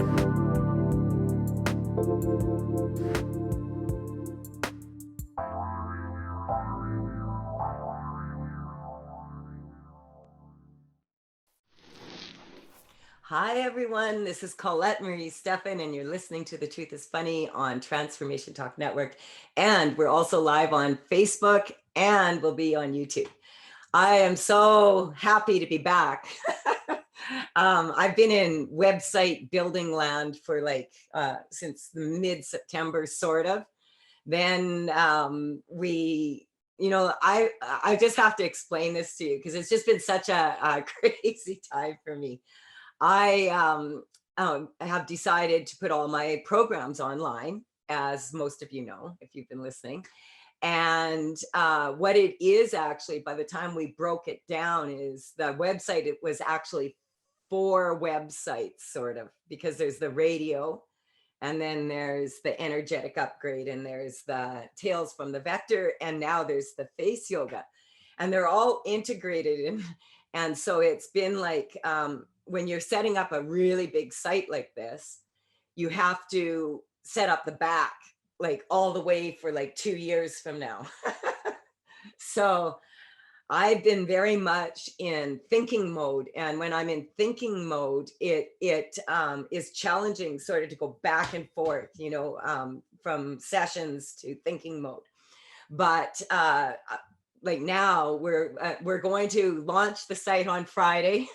Hi, everyone. This is Colette Marie Stefan, and you're listening to The Truth is Funny on Transformation Talk Network. And we're also live on Facebook, and we'll be on YouTube. I am so happy to be back. I've been in website building land for since mid-September, sort of. Then I just have to explain this to you because it's just been such a crazy time for me. I have decided to put all my programs online, as most of you know, if you've been listening. And what it is actually, by the time we broke it down, is the website, it was actually 4 websites, sort of, because there's the radio, and then there's the energetic upgrade, and there's the Tales from the Vector, and now there's the face yoga. And they're all integrated in. And so it's been like, when you're setting up a really big site like this, you have to set up the back like all the way for like 2 years from now. So I've been very much in thinking mode. And when I'm in thinking mode, it is challenging sort of to go back and forth, from sessions to thinking mode. But like now we're going to launch the site on Friday.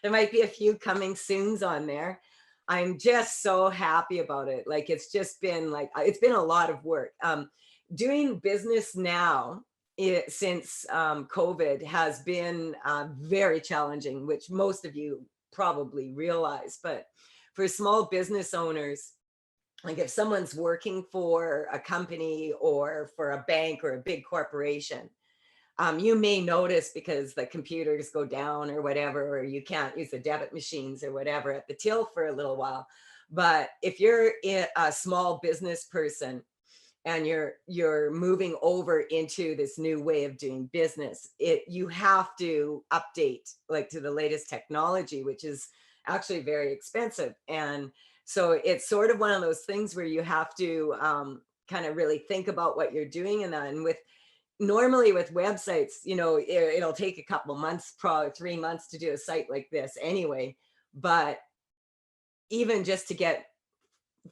There might be a few coming soons on there. I'm just so happy about it. Like, it's just been it's been a lot of work. Doing business now since COVID has been very challenging, which most of you probably realize. But for small business owners, like if someone's working for a company or for a bank or a big corporation, you may notice because the computers go down or whatever, or you can't use the debit machines or whatever at the till for a little while. But if you're a small business person and you're moving over into this new way of doing business, you have to update like to the latest technology, which is actually very expensive. And so it's sort of one of those things where you have to kind of really think about what you're doing. And normally with websites, it'll take a couple months, probably 3 months to do a site like this anyway. But even just to get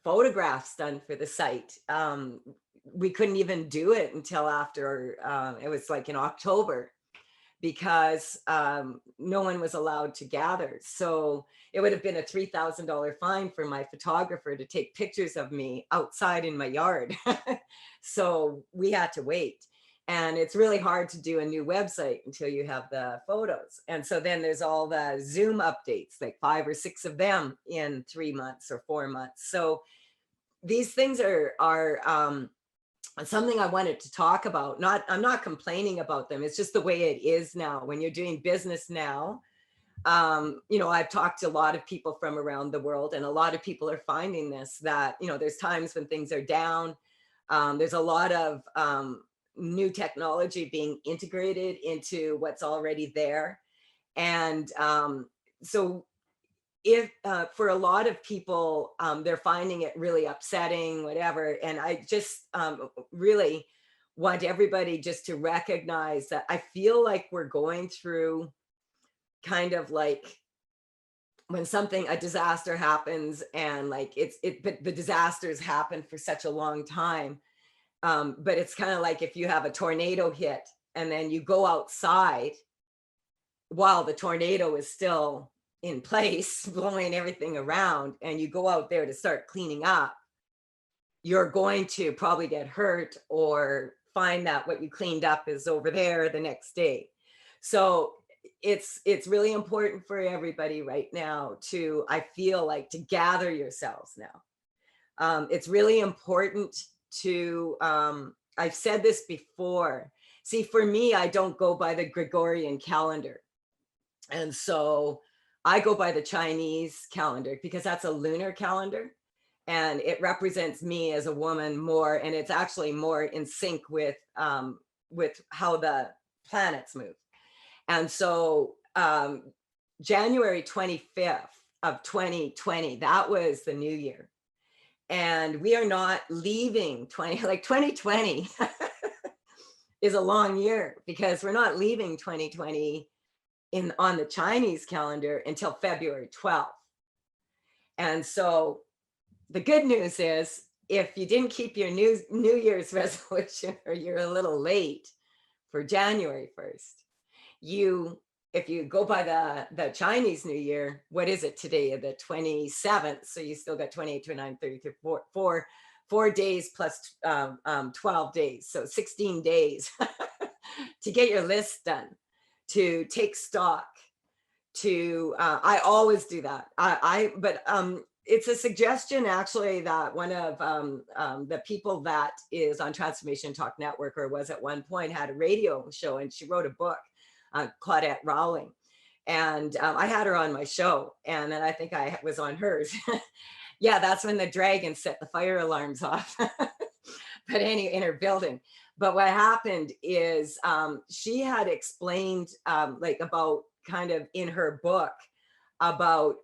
photographs done for the site, we couldn't even do it until after it was like in October, because no one was allowed to gather. So it would have been a $3,000 fine for my photographer to take pictures of me outside in my yard. So we had to wait. And it's really hard to do a new website until you have the photos. And so then there's all the Zoom updates, like 5 or 6 of them in 3 months or 4 months. So these things are something I wanted to talk about. I'm not complaining about them. It's just the way it is now. When you're doing business now, I've talked to a lot of people from around the world, and a lot of people are finding this, that, there's times when things are down. There's a lot of new technology being integrated into what's already there. And so if for a lot of people, they're finding it really upsetting, whatever. And I just really want everybody just to recognize that I feel like we're going through kind of like when a disaster happens, and like but the disasters happen for such a long time. But it's kind of like if you have a tornado hit and then you go outside while the tornado is still in place, blowing everything around, and you go out there to start cleaning up, you're going to probably get hurt or find that what you cleaned up is over there the next day. So it's really important for everybody right now to, I feel like, to gather yourselves now. It's really important to, I've said this before. See, for me, I don't go by the Gregorian calendar. And so I go by the Chinese calendar because that's a lunar calendar, and it represents me as a woman more, and it's actually more in sync with how the planets move. And so January 25th of 2020. That was the new year. And we are not leaving 2020 is a long year, because we're not leaving 2020 on the Chinese calendar until February 12th. And so the good news is, if you didn't keep your New Year's resolution, or you're a little late for January 1st, if you go by the Chinese New Year, what is it today? The 27th. So you still got 28, 29, 30, 34, 4 days plus 12 days. So 16 days to get your list done, to take stock, I always do that. But it's a suggestion, actually, that one of the people that is on Transformation Talk Network, or was at one point, had a radio show, and she wrote a book, Claudette Rowling. And I had her on my show, and then I think I was on hers. Yeah, that's when the dragon set the fire alarms off. But anyway, in her building. But what happened is she had explained like about kind of in her book about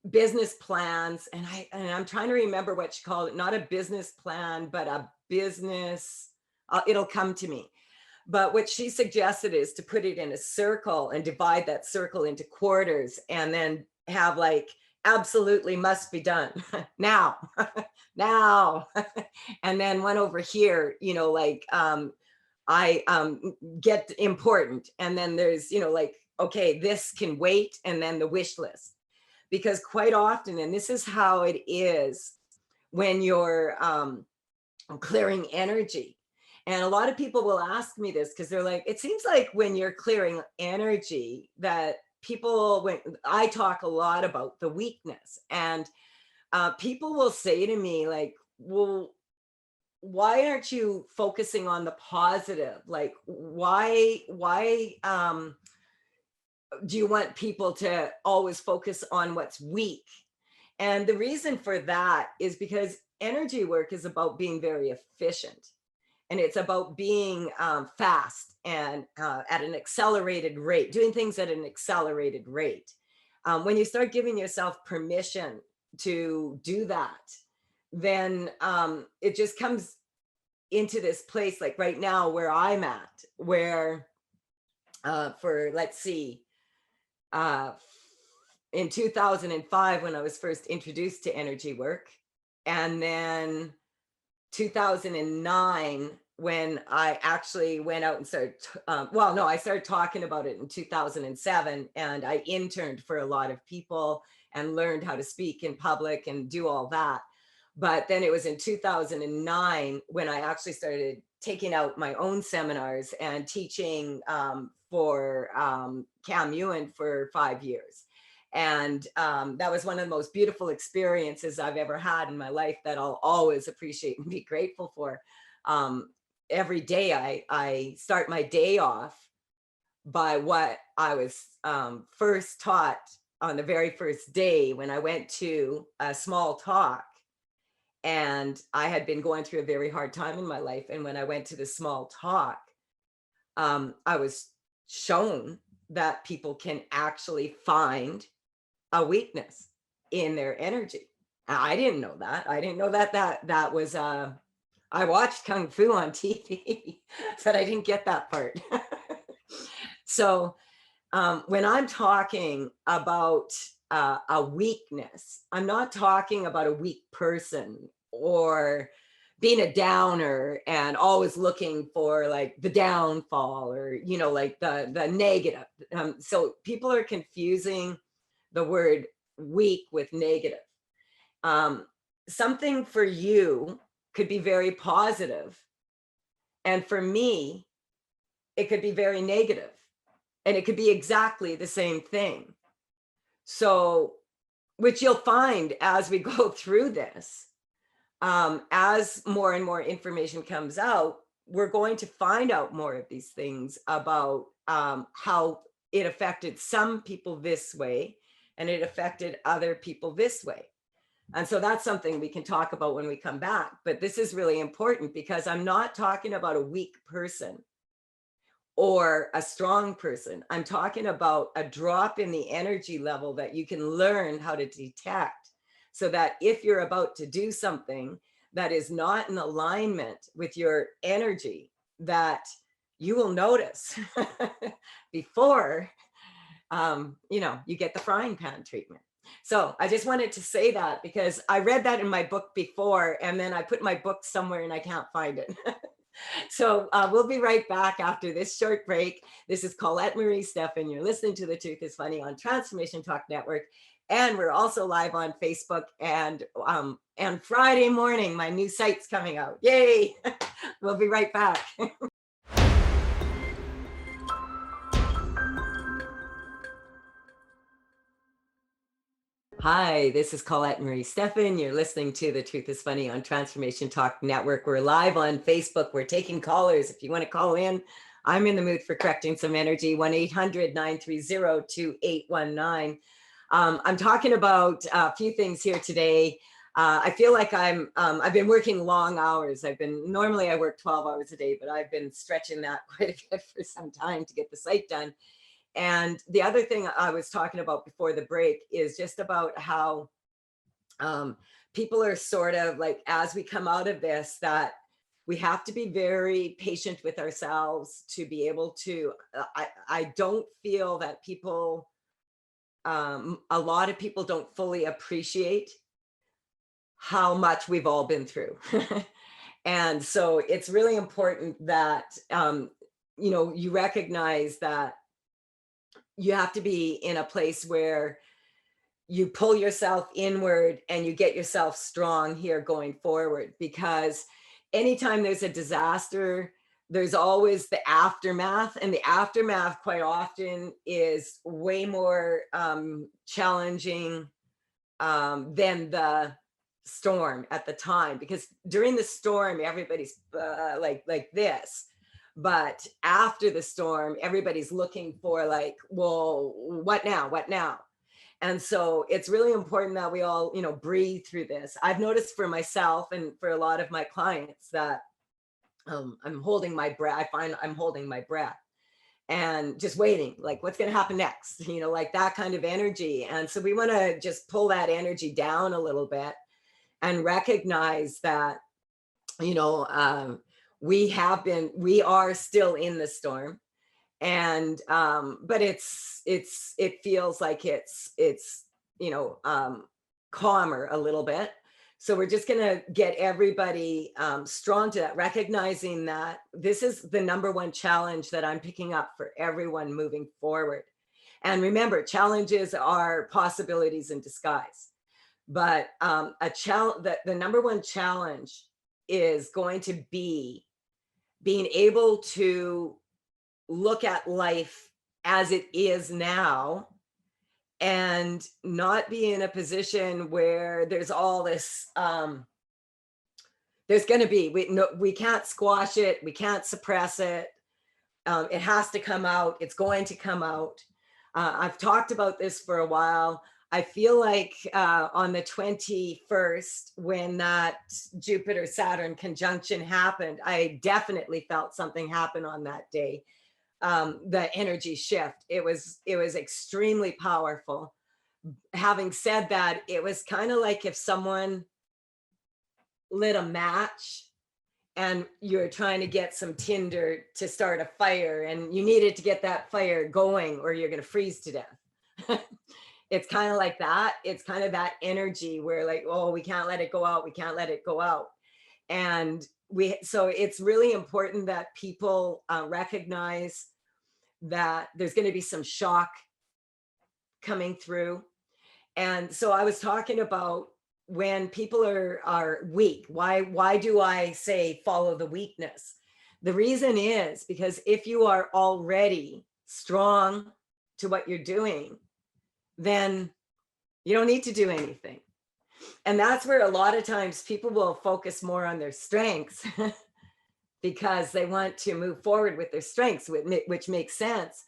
business plans. And I'm trying to remember what she called it. Not a business plan, but a business, it'll come to me. But what she suggested is to put it in a circle and divide that circle into quarters, and then have like, absolutely must be done now, now. And then one over here, like I get important. And then there's, like, okay, this can wait. And then the wish list. Because quite often, and this is how it is when you're clearing energy. And a lot of people will ask me this, because they're like, it seems like when you're clearing energy, that when I talk a lot about the weakness, and people will say to me like, well, why aren't you focusing on the positive? Like, why do you want people to always focus on what's weak? And the reason for that is because energy work is about being very efficient. And it's about being fast and at an accelerated rate, doing things at an accelerated rate. When you start giving yourself permission to do that, then it just comes into this place, like right now where I'm at, where let's see, in 2005, when I was first introduced to energy work, and then 2009, when I actually went out and started, I started talking about it in 2007, and I interned for a lot of people and learned how to speak in public and do all that. But then it was in 2009 when I actually started taking out my own seminars and teaching for Cam Ewan for 5 years. And that was one of the most beautiful experiences I've ever had in my life, that I'll always appreciate and be grateful for. Every day I start my day off by what I was first taught on the very first day when I went to a small talk. And I had been going through a very hard time in my life. And when I went to the small talk, I was shown that people can actually find a weakness in their energy. I didn't know that. I didn't know that was, I watched Kung Fu on TV, but I didn't get that part. So when I'm talking about a weakness, I'm not talking about a weak person or being a downer and always looking for like the downfall, or, like the negative. So people are confusing the word weak with negative. Something for you could be very positive, and for me, it could be very negative, and it could be exactly the same thing. So, which you'll find as we go through this, as more and more information comes out, we're going to find out more of these things about how it affected some people this way, and it affected other people this way. And so that's something we can talk about when we come back. But this is really important, because I'm not talking about a weak person or a strong person. I'm talking about a drop in the energy level that you can learn how to detect, so that if you're about to do something that is not in alignment with your energy, that you will notice before you get the frying pan treatment. So I just wanted to say that because I read that in my book before, and then I put my book somewhere and I can't find it. So we'll be right back after this short break. This is Colette Marie Stefan. You're listening to The Truth is Funny on Transformation Talk Network. And we're also live on Facebook, and Friday morning, my new site's coming out. Yay! We'll be right back. Hi, this is Colette Marie Stefan. You're listening to The Truth is Funny on Transformation Talk Network. We're live on Facebook. We're taking callers. If you want to call in, I'm in the mood for correcting some energy. 1-800-930-2819. I'm talking about a few things here today. I feel like I've been working long hours. Normally I work 12 hours a day, but I've been stretching that quite a bit for some time to get the site done. And the other thing I was talking about before the break is just about how people are sort of like, as we come out of this, that we have to be very patient with ourselves to be able to, I don't feel that people, a lot of people don't fully appreciate how much we've all been through. And so it's really important that, you recognize that you have to be in a place where you pull yourself inward and you get yourself strong here going forward, because anytime there's a disaster, there's always the aftermath, and the aftermath quite often is way more challenging than the storm at the time, because during the storm everybody's like this, but after the storm everybody's looking for like, well, what now. And so it's really important that we all breathe through this. I've noticed for myself and for a lot of my clients that I'm holding my breath. I find I'm holding my breath and just waiting, like what's going to happen next, like that kind of energy. And so we want to just pull that energy down a little bit and recognize that we are still in the storm, and but it feels like it's calmer a little bit. So we're just going to get everybody strong to that, recognizing that this is the number one challenge that I'm picking up for everyone moving forward. And remember, challenges are possibilities in disguise. But the number one challenge is going to be being able to look at life as it is now and not be in a position where there's all this, there's going to be, we can't squash it. We can't suppress it. It has to come out. It's going to come out. I've talked about this for a while. I feel like on the 21st, when that Jupiter-Saturn conjunction happened, I definitely felt something happen on that day. The energy shift, it was extremely powerful. Having said that, it was kind of like if someone lit a match and you're trying to get some tinder to start a fire, and you needed to get that fire going or you're going to freeze to death. It's kind of like that. It's kind of that energy where like, oh, we can't let it go out. We can't let it go out. And so it's really important that people recognize that there's going to be some shock coming through. And so I was talking about when people are weak, why do I say follow the weakness? The reason is because if you are already strong to what you're doing, then you don't need to do anything. And that's where a lot of times people will focus more on their strengths because they want to move forward with their strengths, which makes sense.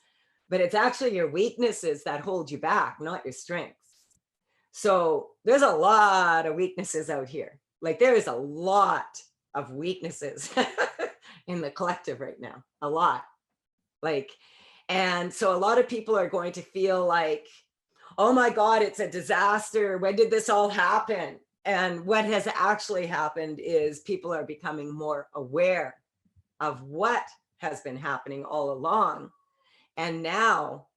But it's actually your weaknesses that hold you back, not your strengths. So there's a lot of weaknesses out here. Like there is a lot of weaknesses in the collective right now, a lot. Like, and so a lot of people are going to feel like, oh my God, it's a disaster. When did this all happen? And what has actually happened is people are becoming more aware of what has been happening all along. And now,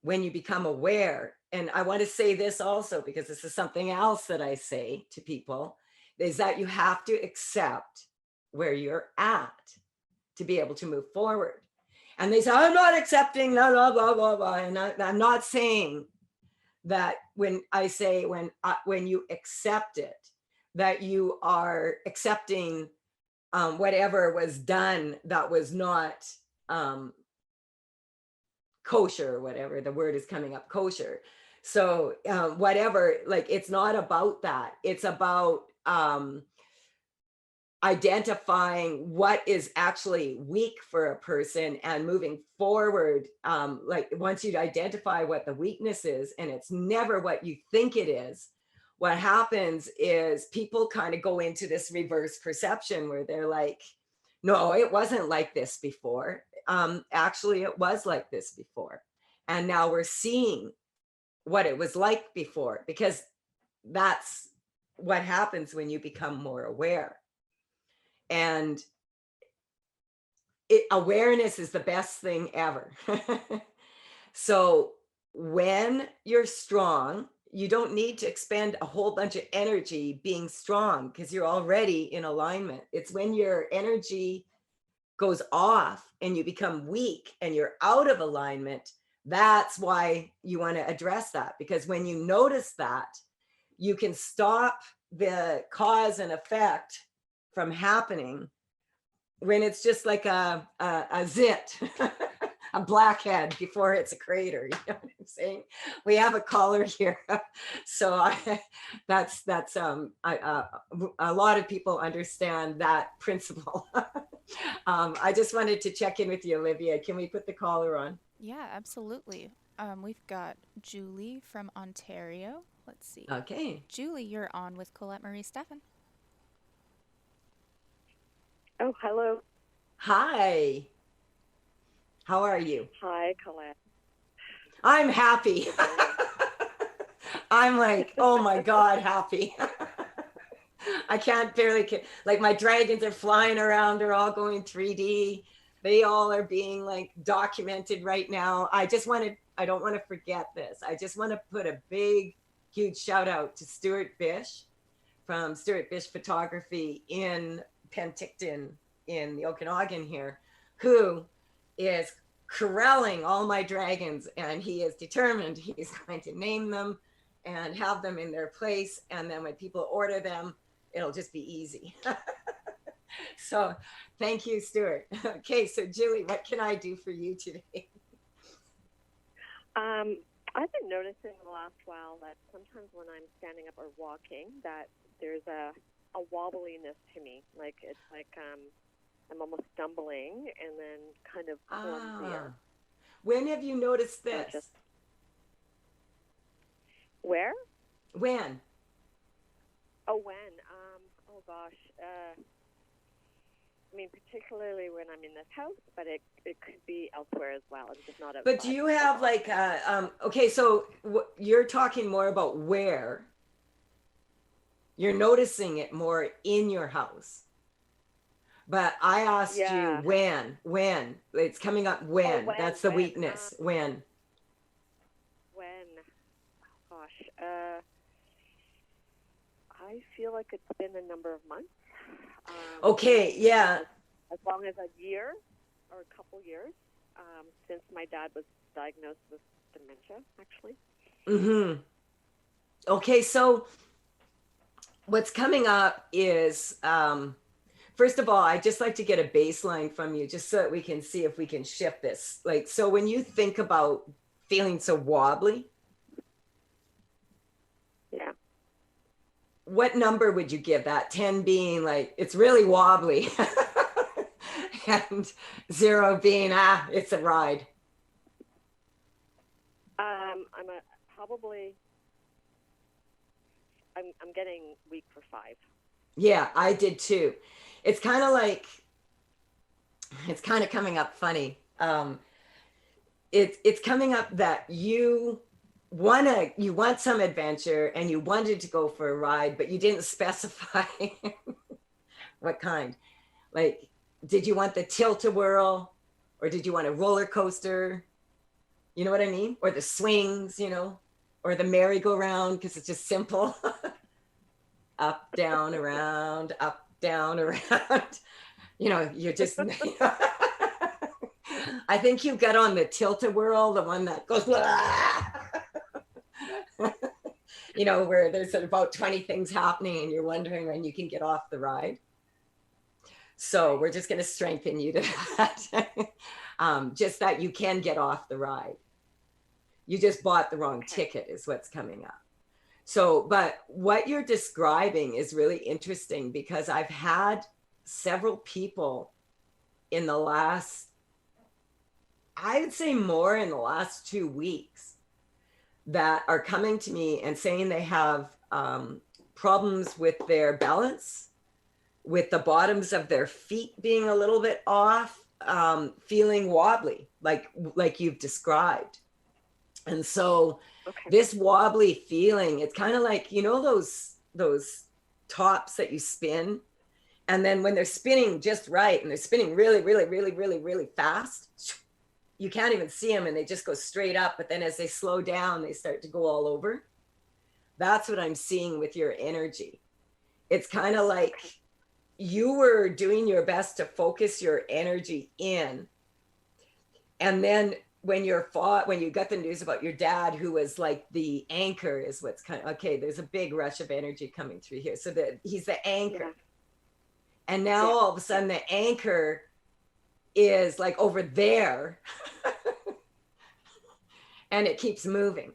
when you become aware, and I want to say this also because this is something else that I say to people, is that you have to accept where you're at to be able to move forward. And they say, I'm not accepting, blah, blah, blah, blah, blah. And I'm not saying that when I say when you accept it, that you are accepting whatever was done that was not kosher, or whatever the word is coming up, kosher. So whatever, like, it's not about that. It's about identifying what is actually weak for a person and moving forward. Like, once you identify what the weakness is, and it's never what you think it is, what happens is people kind of go into this reverse perception where they're like, no, it wasn't like this before. Actually, it was like this before. And now we're seeing what it was like before, because that's what happens when you become more aware. And awareness is the best thing ever. So when you're strong, you don't need to expend a whole bunch of energy being strong because you're already in alignment. It's when your energy goes off and you become weak and you're out of alignment, that's why you want to address that. Because when you notice that, you can stop the cause and effect from happening when it's just like a zit, a blackhead before it's a crater. You know what I'm saying? We have a caller here. So that's a lot of people understand that principle. I just wanted to check in with you, Olivia. Can we put the caller on? Yeah, absolutely. We've got Julie from Ontario. Let's see. Okay. Julie, you're on with Colette Marie Stefan. Oh, hello. Hi. How are you? Hi, Colette. I'm happy. I'm like, oh my God, happy. I can't barely, like, my dragons are flying around. They're all going 3D. They all are being like documented right now. I don't want to forget this. I just want to put a big, huge shout out to Stuart Bish from Stuart Bish Photography in Penticton in the Okanagan here, who is corralling all my dragons, and he is determined he's going to name them and have them in their place. And then when people order them, it'll just be easy. So thank you, Stuart. Okay, so Julie, what can I do for you today? I've been noticing in the last while that sometimes when I'm standing up or walking, that there's a wobbliness to me. Like it's like I'm almost stumbling and then kind of clumsier. When have you noticed So this? just where? When? Oh, when? Oh gosh. I mean, particularly when I'm in this house, but it could be elsewhere as well. It's just not outside. But do you have like, okay, so you're talking more about where you're noticing it more in your house. But I asked you when it's coming up, when. When? That's the weakness. When? When? Oh, gosh. I feel like it's been a number of months. Okay, yeah. As long as a year or a couple years since my dad was diagnosed with dementia, actually. Mm-hmm. Okay, so what's coming up is, first of all, I'd just like to get a baseline from you just so that we can see if we can shift this. Like, so when you think about feeling so wobbly, yeah, what number would you give that? 10 being like, it's really wobbly. And 0 being, it's a ride. I'm getting weak for 5. Yeah, I did too. It's kind of like, it's kind of coming up funny. It's coming up that you want some adventure and you wanted to go for a ride, but you didn't specify what kind. Like, did you want the tilt-a-whirl, or did you want a roller coaster? You know what I mean? Or the swings, you know, or the merry-go-round, because it's just simple. Up, down, around, up, down, around. You know, you're just, I think you got on the tilt-a-whirl, the one that goes, you know, where there's about 20 things happening and you're wondering when you can get off the ride. So we're just going to strengthen you to that. Just that you can get off the ride. You just bought the wrong ticket is what's coming up. So, but what you're describing is really interesting, because I've had several people in the last, I would say more in the last 2 weeks, that are coming to me and saying they have problems with their balance, with the bottoms of their feet being a little bit off, feeling wobbly, like you've described. And so this wobbly feeling, it's kind of like, you know, those tops that you spin, and then when they're spinning just right and they're spinning really, really, really, really, really fast, you can't even see them and they just go straight up. But then as they slow down, they start to go all over. That's what I'm seeing with your energy. It's kind of like you were doing your best to focus your energy in. And then when you got the news about your dad, who was like the anchor, is what's kind of, okay, there's a big rush of energy coming through here. So that he's the anchor. Yeah. And now all of a sudden the anchor is like over there and it keeps moving.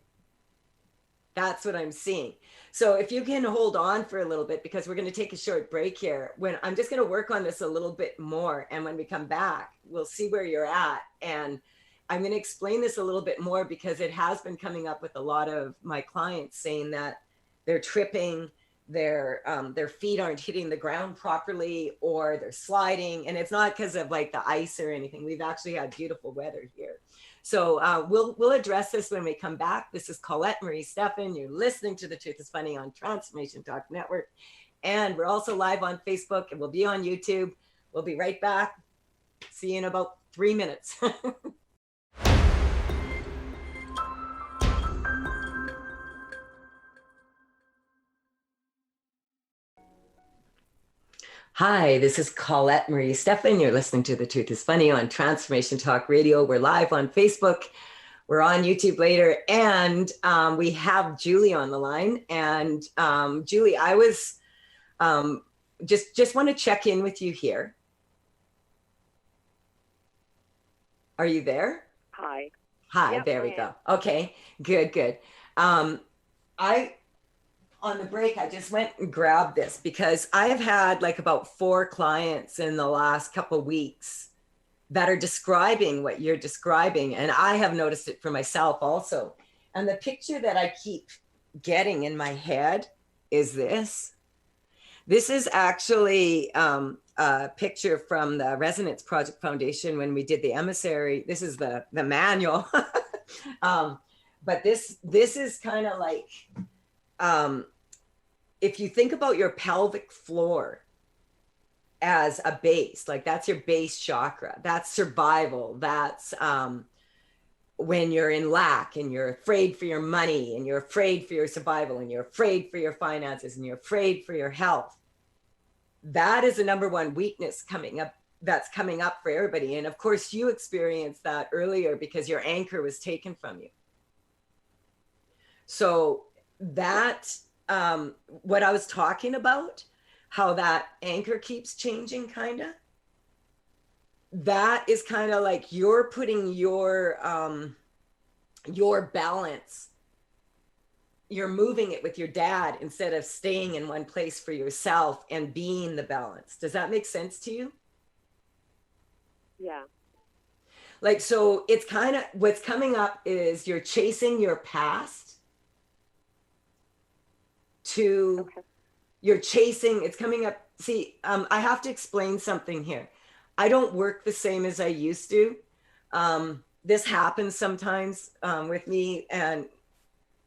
That's what I'm seeing. So if you can hold on for a little bit, because we're going to take a short break here, when I'm just going to work on this a little bit more. And when we come back, we'll see where you're at. And I'm going to explain this a little bit more, because it has been coming up with a lot of my clients saying that they're tripping, their feet aren't hitting the ground properly, or they're sliding. And it's not because of like the ice or anything. We've actually had beautiful weather here. So we'll address this when we come back. This is Colette Marie Stefan. You're listening to The Truth is Funny on Transformation Talk Network. And we're also live on Facebook, and we'll be on YouTube. We'll be right back. See you in about 3 minutes. Hi, this is Colette Marie Stefan. You're listening to The Truth is Funny on Transformation Talk Radio. We're live on Facebook. We're on YouTube later. And we have Julie on the line. And Julie, I was just want to check in with you here. Are you there? Hi. Hi, yep, there we go. Okay, good. On the break, I just went and grabbed this, because I have had like about 4 clients in the last couple of weeks that are describing what you're describing. And I have noticed it for myself also. And the picture that I keep getting in my head is this. This is actually a picture from the Resonance Project Foundation when we did the emissary. This is the manual. But this is kind of like, if you think about your pelvic floor as a base, like that's your base chakra, that's survival. That's when you're in lack and you're afraid for your money and you're afraid for your survival and you're afraid for your finances and you're afraid for your health. That is the number one weakness that's coming up for everybody. And of course you experienced that earlier because your anchor was taken from you. So that, what I was talking about, how that anchor keeps changing, kind of, that is kind of like you're putting your balance, you're moving it with your dad instead of staying in one place for yourself and being the balance. Does that make sense to you? Yeah. Like, so it's kind of, what's coming up is you're chasing your past to, you're chasing, it's coming up. See, I have to explain something here. I don't work the same as I used to, This happens sometimes with me, and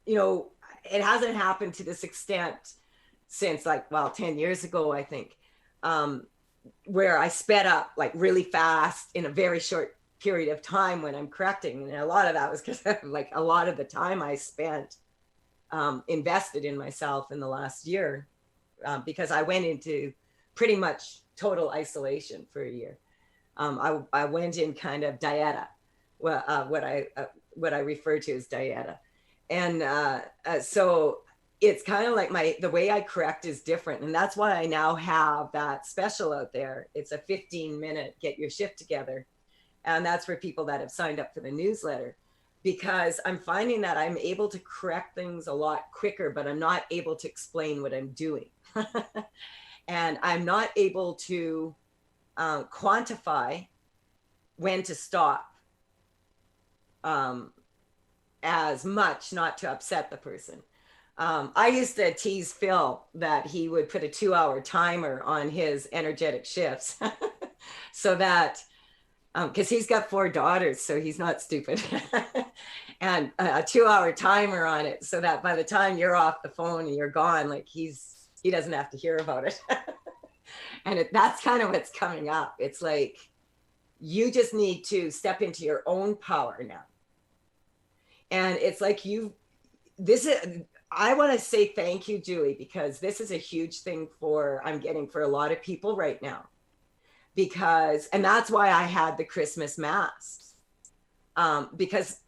you know, it hasn't happened to this extent since 10 years ago, I think, where I sped up like really fast in a very short period of time when I'm correcting. And a lot of that was because like a lot of the time I spent invested in myself in the last year, because I went into pretty much total isolation for a year. I went in kind of dieta, well, what I refer to as dieta, and so it's kind of like the way I correct is different, and that's why I now have that special out there. It's a 15-minute get your shift together, and that's for people that have signed up for the newsletter, because I'm finding that I'm able to correct things a lot quicker, but I'm not able to explain what I'm doing. And I'm not able to quantify when to stop as much, not to upset the person. I used to tease Phil that he would put a 2-hour timer on his energetic shifts so that, because he's got 4 daughters, so he's not stupid. And a 2-hour timer on it so that by the time you're off the phone and you're gone, like he doesn't have to hear about it. And that's kind of what's coming up. It's like, you just need to step into your own power now. And it's like I want to say thank you, Julie, because this is a huge thing I'm getting for a lot of people right now. And that's why I had the Christmas Mass. Because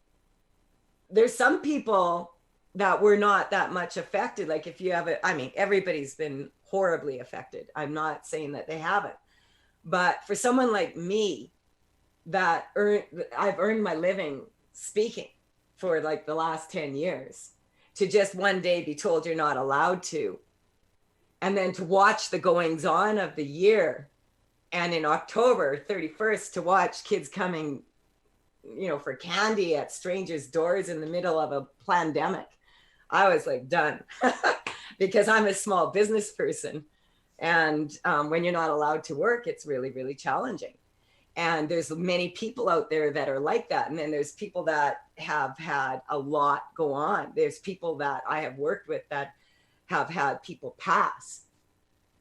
there's some people that were not that much affected. Like if you have everybody's been horribly affected. I'm not saying that they haven't. But for someone like me, I've earned my living speaking for like the last 10 years, to just one day be told you're not allowed to, and then to watch the goings on of the year, and in October 31st to watch kids coming, for candy at strangers' doors in the middle of a pandemic. I was like done because I'm a small business person, and when you're not allowed to work, it's really, really challenging. And there's many people out there that are like that. And then there's people that have had a lot go on. There's people that I have worked with that have had people pass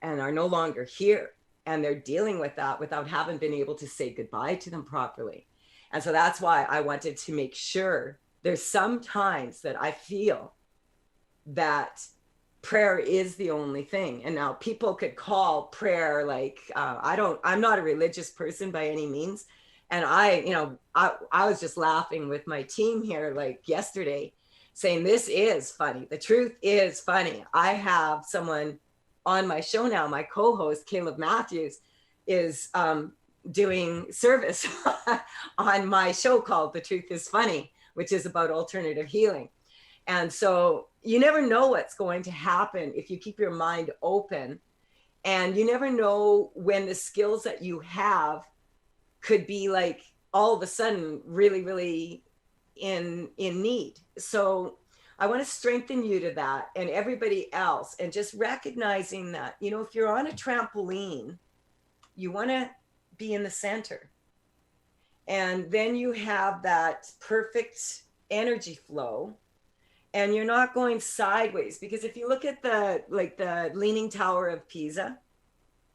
and are no longer here. And they're dealing with that without having been able to say goodbye to them properly. And so that's why I wanted to make sure. There's some times that I feel that prayer is the only thing. And now people could call prayer like, I'm not a religious person by any means. And I was just laughing with my team here like yesterday saying, this is funny. The truth is funny. I have someone on my show now, my co-host, Caleb Matthews, is doing service on my show called The Truth is Funny, which is about alternative healing. And so you never know what's going to happen if you keep your mind open, and you never know when the skills that you have could be like all of a sudden really, really in need. So I want to strengthen you to that and everybody else, and just recognizing that, if you're on a trampoline, you want to be in the center. And then you have that perfect energy flow, and you're not going sideways. Because if you look at the Leaning Tower of Pisa,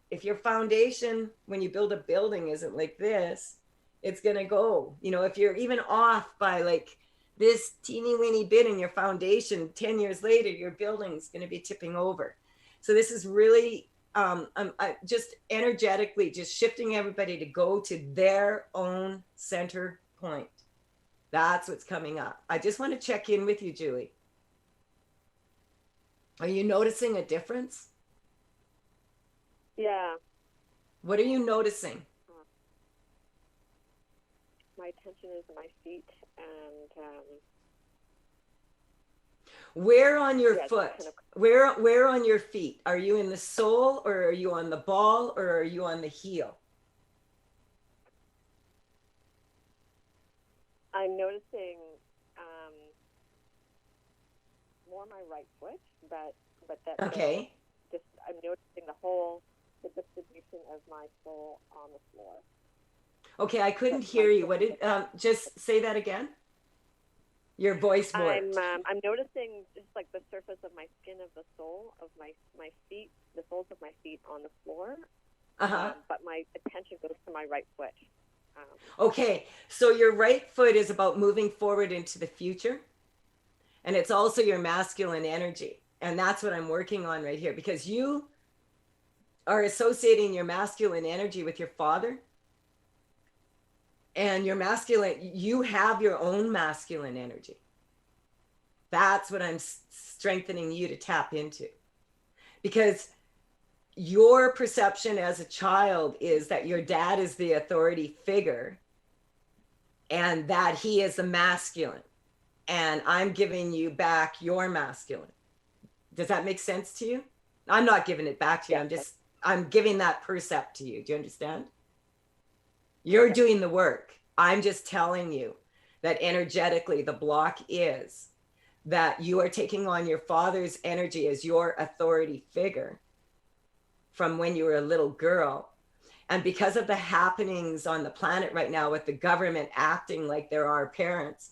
if your foundation, when you build a building, isn't like this, it's going to go, if you're even off by like this teeny weeny bit in your foundation, 10 years later, your building's going to be tipping over. So this is really just energetically just shifting everybody to go to their own center point. That's what's coming up. I just want to check in with you, Julie. Are you noticing a difference? Yeah. What are you noticing? My attention is my feet, and where on your foot? Where on your feet? Are you in the sole, or are you on the ball, or are you on the heel? I'm noticing more my right foot, but that okay. I'm noticing the distribution of my sole on the floor. Okay, I couldn't That's my hear you. What feeling did, with that. just say that again? Your voice I'm warped. um, I'm noticing just like the surface of my skin of the sole of my feet, the soles of my feet on the floor, Uh-huh. but my attention goes to my right foot. Um, Okay, so your right foot is about moving forward into the future, and it's also your masculine energy. And that's what I'm working on right here, because you are associating your masculine energy with your father, and your masculine, you have your own masculine energy. That's what I'm strengthening you to tap into, because your perception as a child is that your dad is the authority figure and that he is the masculine, and I'm giving you back your masculine. Does that make sense to you? I'm not giving it back to you. yeah, I'm giving that percept to you. Do you understand? You're yeah, doing the work. I'm just telling you that energetically the block is that you are taking on your father's energy as your authority figure from when you were a little girl. And because of the happenings on the planet right now with the government acting like they're our parents,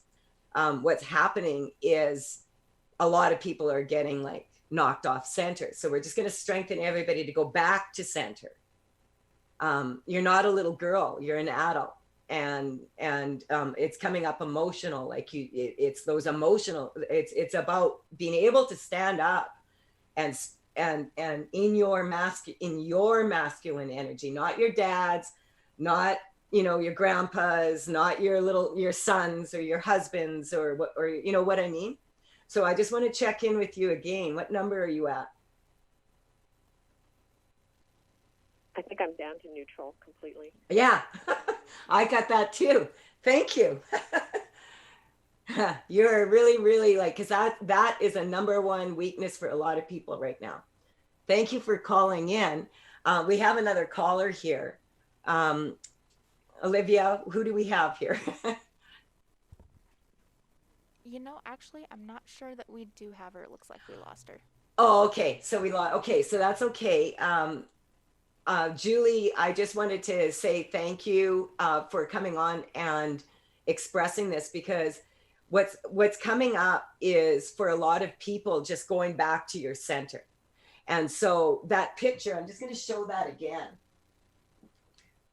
what's happening is a lot of people are getting like knocked off center. So we're just going to strengthen everybody to go back to center. You're not a little girl, you're an adult. And it's coming up emotional, like it's those emotional, it's about being able to stand up and in your masculine energy, not your dad's, not your grandpa's, not your sons or your husbands, or what, or what I mean. So I just want to check in with you again. What number are you at? I think I'm down to neutral completely. Yeah. I got that too. Thank you. You're really, really like, because that is a number one weakness for a lot of people right now. Thank you for calling in. We have another caller here. Olivia, who do we have here? Actually, I'm not sure that we do have her. It looks like we lost her. Oh, okay. So we lost. Okay, so that's okay. Julie, I just wanted to say thank you for coming on and expressing this, because what's coming up is for a lot of people just going back to your center. And so that picture, I'm just going to show that again.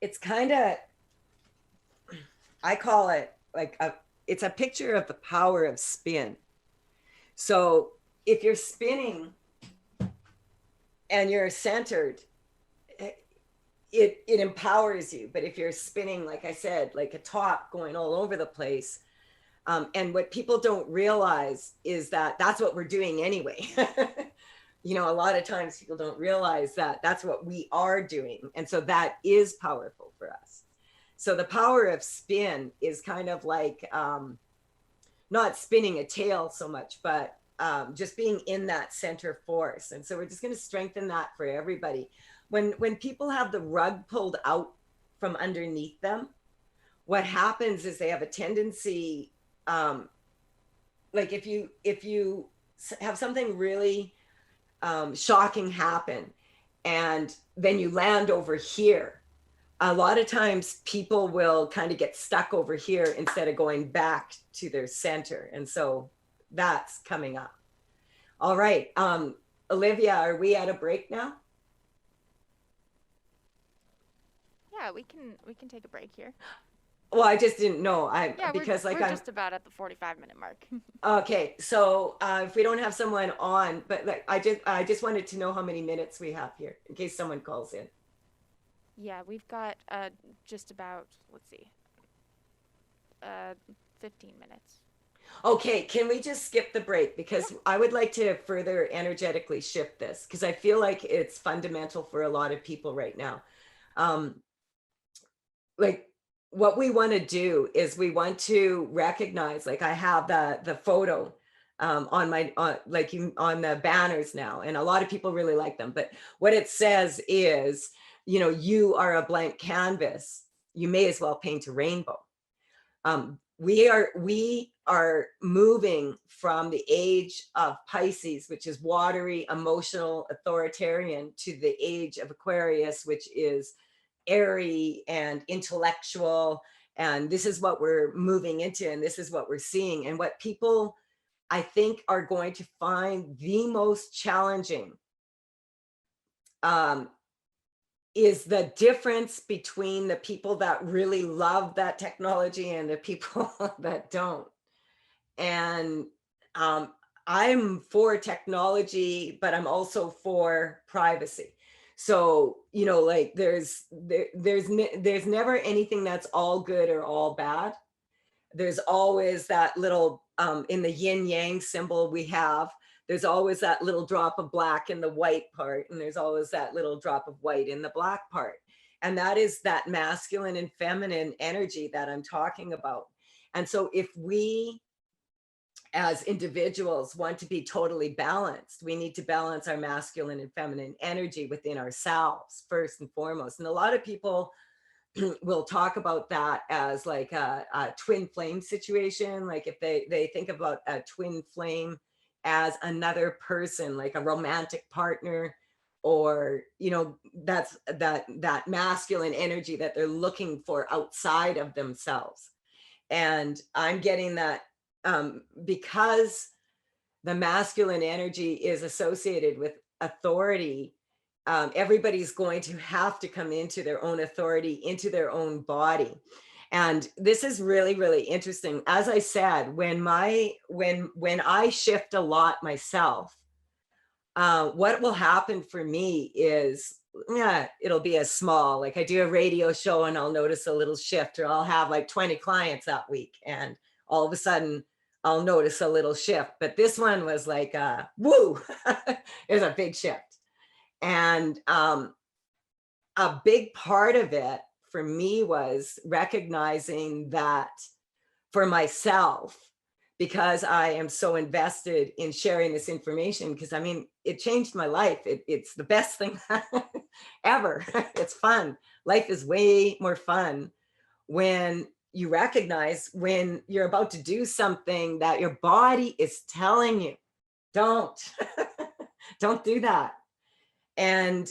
It's kind of, I call it like it's a picture of the power of spin. So if you're spinning and you're centered, it empowers you. But if you're spinning, like I said, like a top going all over the place, and what people don't realize is that that's what we're doing anyway. A lot of times people don't realize that that's what we are doing. And so that is powerful for us. So the power of spin is kind of like not spinning a tail so much, but just being in that center force. And so we're just going to strengthen that for everybody. When people have the rug pulled out from underneath them, what happens is they have a tendency, like if you have something really shocking happen and then you land over here, a lot of times people will kind of get stuck over here instead of going back to their center. And so that's coming up. All right. Olivia, are we at a break now? Yeah, we can take a break here. Well, I just didn't know. Yeah, Because we're I'm just about at the 45-minute mark. okay. So if we don't have someone on, but like I just wanted to know how many minutes we have here in case someone calls in. Yeah, we've got just about, let's see, 15 minutes. Okay, can we just skip the break? Because I would like to further energetically shift this, because I feel like it's fundamental for a lot of people right now. Like what we want to do is we want to recognize, like I have the photo on my like on the banners now, and a lot of people really like them. But what it says is, you are a blank canvas. You may as well paint a rainbow. We are moving from the age of Pisces, which is watery, emotional, authoritarian, to the age of Aquarius, which is airy and intellectual, and this is what we're moving into, and this is what we're seeing. And what people, I think, are going to find the most challenging is the difference between the people that really love that technology and the people that don't. And I'm for technology, but I'm also for privacy. So, you know, like there's never anything that's all good or all bad. There's always that little in the yin yang symbol we have, there's always that little drop of black in the white part, and there's always that little drop of white in the black part. And that is that masculine and feminine energy that I'm talking about. And so if we as individuals want to be totally balanced, we need to balance our masculine and feminine energy within ourselves first and foremost. And a lot of people will talk about that as like a twin flame situation. Like if they think about a twin flame as another person, like a romantic partner, or, you know, that's that masculine energy that they're looking for outside of themselves. And I'm getting that because the masculine energy is associated with authority. Everybody's going to have to come into their own authority, into their own body. And this is really, really interesting. As I said, when I shift a lot myself, what will happen for me is, yeah, it'll be as small, like I do a radio show and I'll notice a little shift, or I'll have like 20 clients that week, and all of a sudden I'll notice a little shift. But this one was like, woo, it was a big shift. And a big part of it for me was recognizing that for myself, because I am so invested in sharing this information, because I mean, it changed my life. It's the best thing ever. It's fun. Life is way more fun when you recognize when you're about to do something that your body is telling you, don't, don't do that. And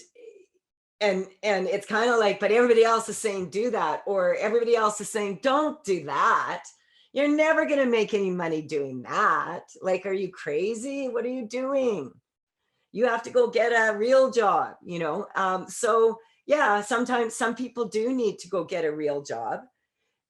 it's kind of like, but everybody else is saying do that, or everybody else is saying don't do that. You're never going to make any money doing that. Like, are you crazy? What are you doing? You have to go get a real job, you know? So yeah, sometimes some people do need to go get a real job,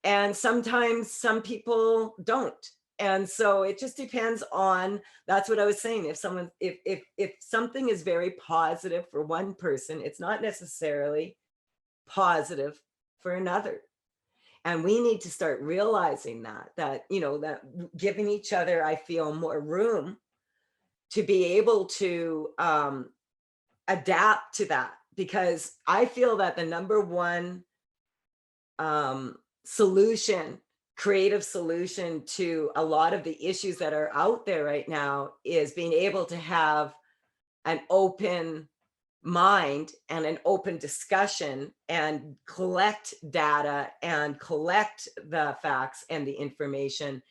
and sometimes some people don't. And so it just depends on, that's what I was saying. If someone, if something is very positive for one person, it's not necessarily positive for another. And we need to start realizing that, you know, that giving each other, I feel, more room to be able to adapt to that. Because I feel that the number one solution, creative solution to a lot of the issues that are out there right now is being able to have an open mind and an open discussion and collect data and collect the facts and the information,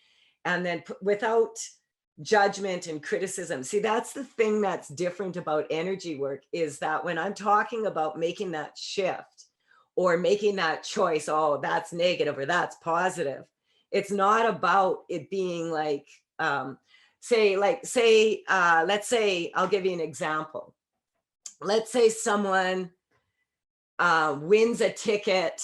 and then without judgment and criticism. See, that's the thing that's different about energy work, is that when I'm talking about making that shift or making that choice, oh, that's negative or that's positive, it's not about it being like, let's say, I'll give you an example. Let's say someone wins a ticket.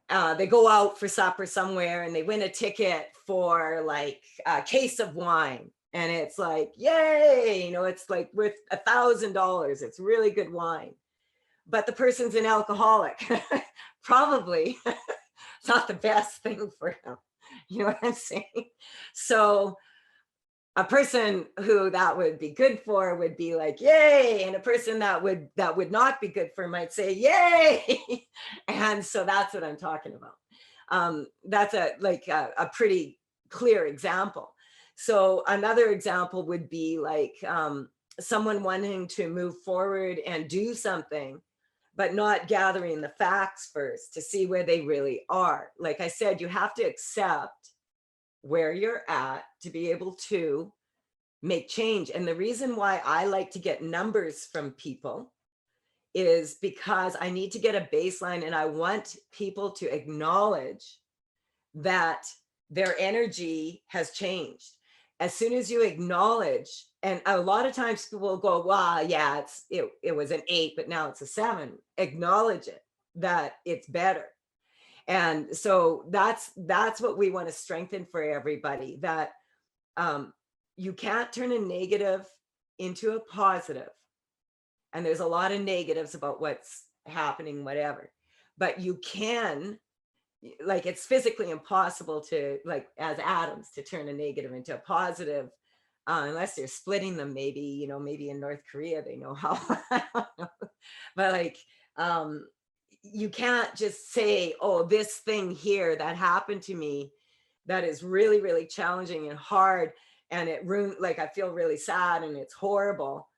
They go out for supper somewhere and they win a ticket for like a case of wine. And it's like, yay, you know, it's like worth $1,000. It's really good wine. But the person's an alcoholic. Probably it's not the best thing for him. You know what I'm saying? So a person who that would be good for would be like, yay. And a person that would not be good for might say, yay. And so that's what I'm talking about. That's a pretty clear example. So another example would be like someone wanting to move forward and do something, but not gathering the facts first to see where they really are. Like I said, you have to accept where you're at to be able to make change. And the reason why I like to get numbers from people is because I need to get a baseline, and I want people to acknowledge that their energy has changed. As soon as you acknowledge, and a lot of times people will go, wow, yeah, it was an 8, but now it's a 7. Acknowledge it, that it's better. And so that's what we want to strengthen for everybody, that you can't turn a negative into a positive. And there's a lot of negatives about what's happening, whatever. But you can, like, it's physically impossible to, like, as atoms, to turn a negative into a positive, unless they're splitting them, maybe, maybe in North Korea, they know how. I don't know. But like, you can't just say, oh, this thing here that happened to me that is really, really challenging and hard, and it ruined, like, I feel really sad and it's horrible,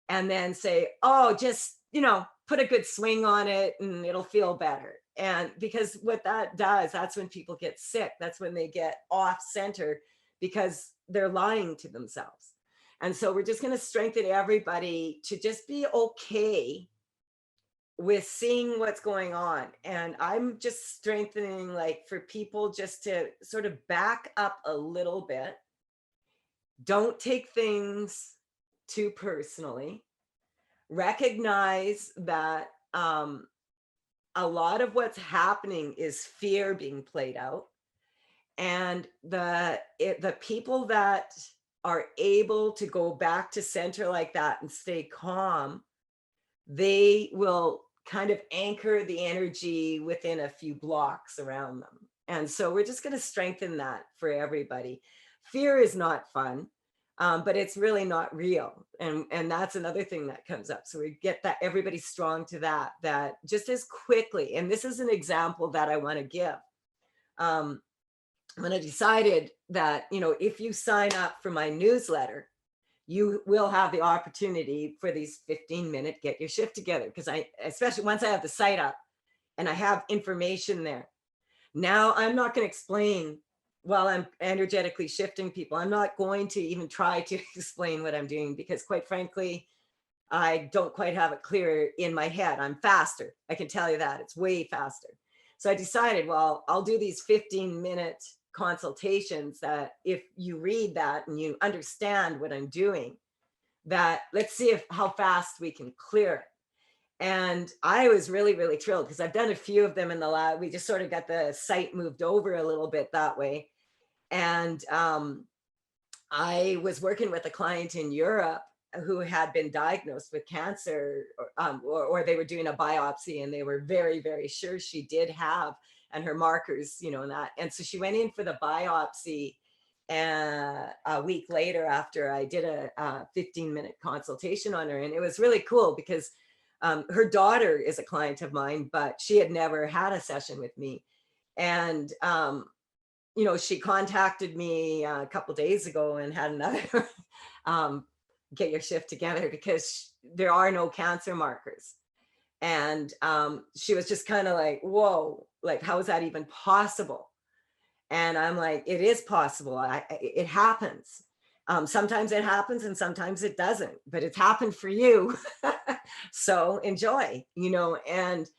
and then say, oh, just, put a good swing on it and it'll feel better. And because what that does, that's when people get sick. That's when they get off center, because they're lying to themselves. And so we're just going to strengthen everybody to just be okay with seeing what's going on. And I'm just strengthening, like, for people just to sort of back up a little bit. Don't take things too personally. Recognize that a lot of what's happening is fear being played out. And the people that are able to go back to center like that and stay calm, they will kind of anchor the energy within a few blocks around them. And so we're just going to strengthen that for everybody. Fear is not fun, but it's really not real. And that's another thing that comes up. So we get that everybody strong to that just as quickly. And this is an example that I want to give. When I decided that, if you sign up for my newsletter, you will have the opportunity for these 15-minute get your shift together. Because especially once I have the site up and I have information there, now I'm not going to explain while I'm energetically shifting people. I'm not going to even try to explain what I'm doing, because quite frankly, I don't quite have it clear in my head. I'm faster. I can tell you that. It's way faster. So I decided, well, I'll do these 15-minute consultations that if you read that and you understand what I'm doing, that let's see how fast we can clear it. And I was really, really thrilled, because I've done a few of them in the lab. We just sort of got the site moved over a little bit that way. And I was working with a client in Europe who had been diagnosed with cancer, or they were doing a biopsy and they were very, very sure she did have, and her markers, and that. And so she went in for the biopsy, and a week later, after I did a 15-minute consultation on her. And it was really cool, because her daughter is a client of mine, but she had never had a session with me. And, she contacted me a couple days ago and had another get your shift together, because there are no cancer markers. And she was just kind of like, whoa, like, how is that even possible? And I'm like, it is possible. It happens. Sometimes it happens and sometimes it doesn't, but it's happened for you. So enjoy, and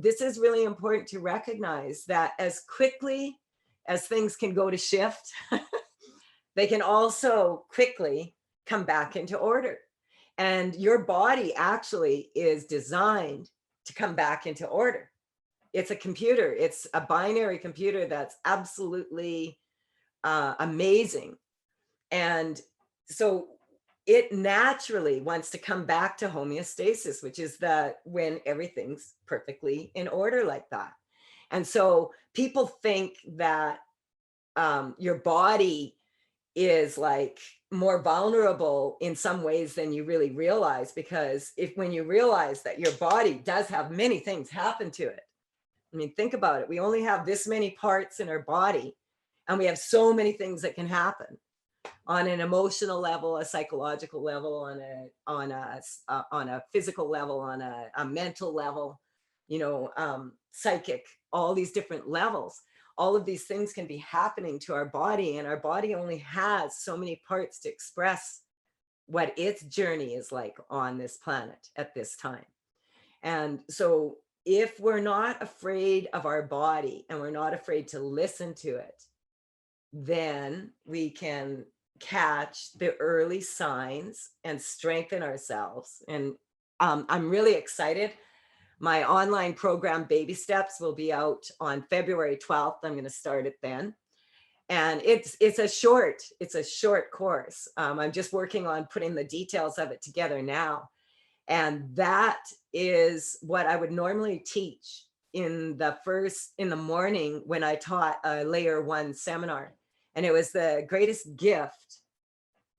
this is really important to recognize, that as quickly as things can go to shift, they can also quickly come back into order. And your body actually is designed to come back into order. It's a computer. It's a binary computer that's absolutely amazing. And so it naturally wants to come back to homeostasis, which is when everything's perfectly in order like that. And so people think that your body is like more vulnerable in some ways than you really realize, because when you realize that your body does have many things happen to it. I mean, think about it. We only have this many parts in our body, and we have so many things that can happen on an emotional level, a psychological level, on a physical level, on a mental level, psychic, all these different levels. All of these things can be happening to our body, and our body only has so many parts to express what its journey is like on this planet at this time. And so if we're not afraid of our body and we're not afraid to listen to it, then we can catch the early signs and strengthen ourselves. And I'm really excited. My online program, Baby Steps, will be out on February 12th. I'm going to start it then. And it's a short course. I'm just working on putting the details of it together now. And that is what I would normally teach in the morning when I taught a layer 1 seminar. And it was the greatest gift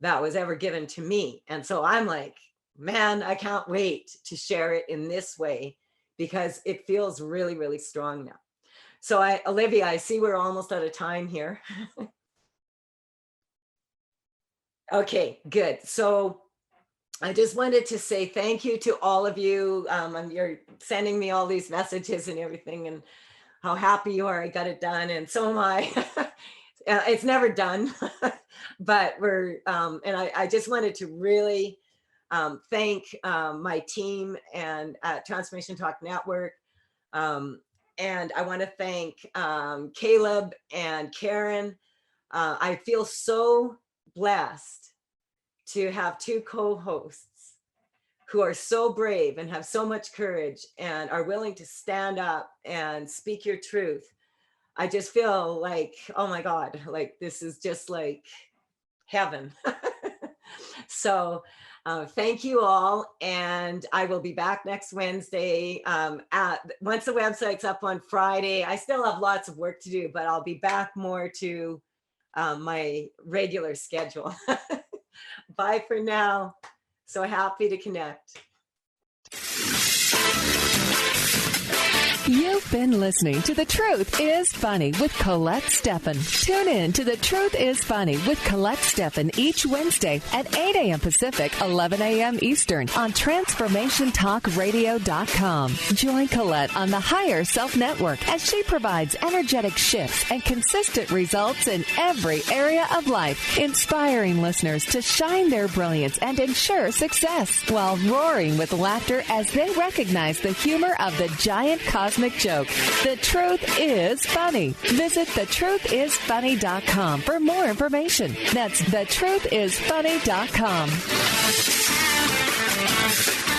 that was ever given to me. And so I'm like, man, I can't wait to share it in this way, because it feels really, really strong now. So Olivia, I see we're almost out of time here. Okay, good. So I just wanted to say thank you to all of you. You're sending me all these messages and everything, and how happy you are I got it done, and so am I. It's never done, but and I just wanted to really thank my team and Transformation Talk Network. And I want to thank Caleb and Karen. I feel so blessed to have 2 co-hosts who are so brave and have so much courage and are willing to stand up and speak your truth. I just feel like, oh my God, like this is just like heaven. So thank you all. And I will be back next Wednesday. Once the website's up on Friday, I still have lots of work to do, but I'll be back more to my regular schedule. Bye for now. So happy to connect. You've been listening to The Truth is Funny with Colette Stefan. Tune in to The Truth is Funny with Colette Stefan each Wednesday at 8 a.m. Pacific, 11 a.m. Eastern on TransformationTalkRadio.com. Join Colette on the Higher Self Network as she provides energetic shifts and consistent results in every area of life, inspiring listeners to shine their brilliance and ensure success while roaring with laughter as they recognize the humor of the giant cosmic joke. The Truth is Funny. Visit thetruthisfunny.com for more information. That's thetruthisfunny.com.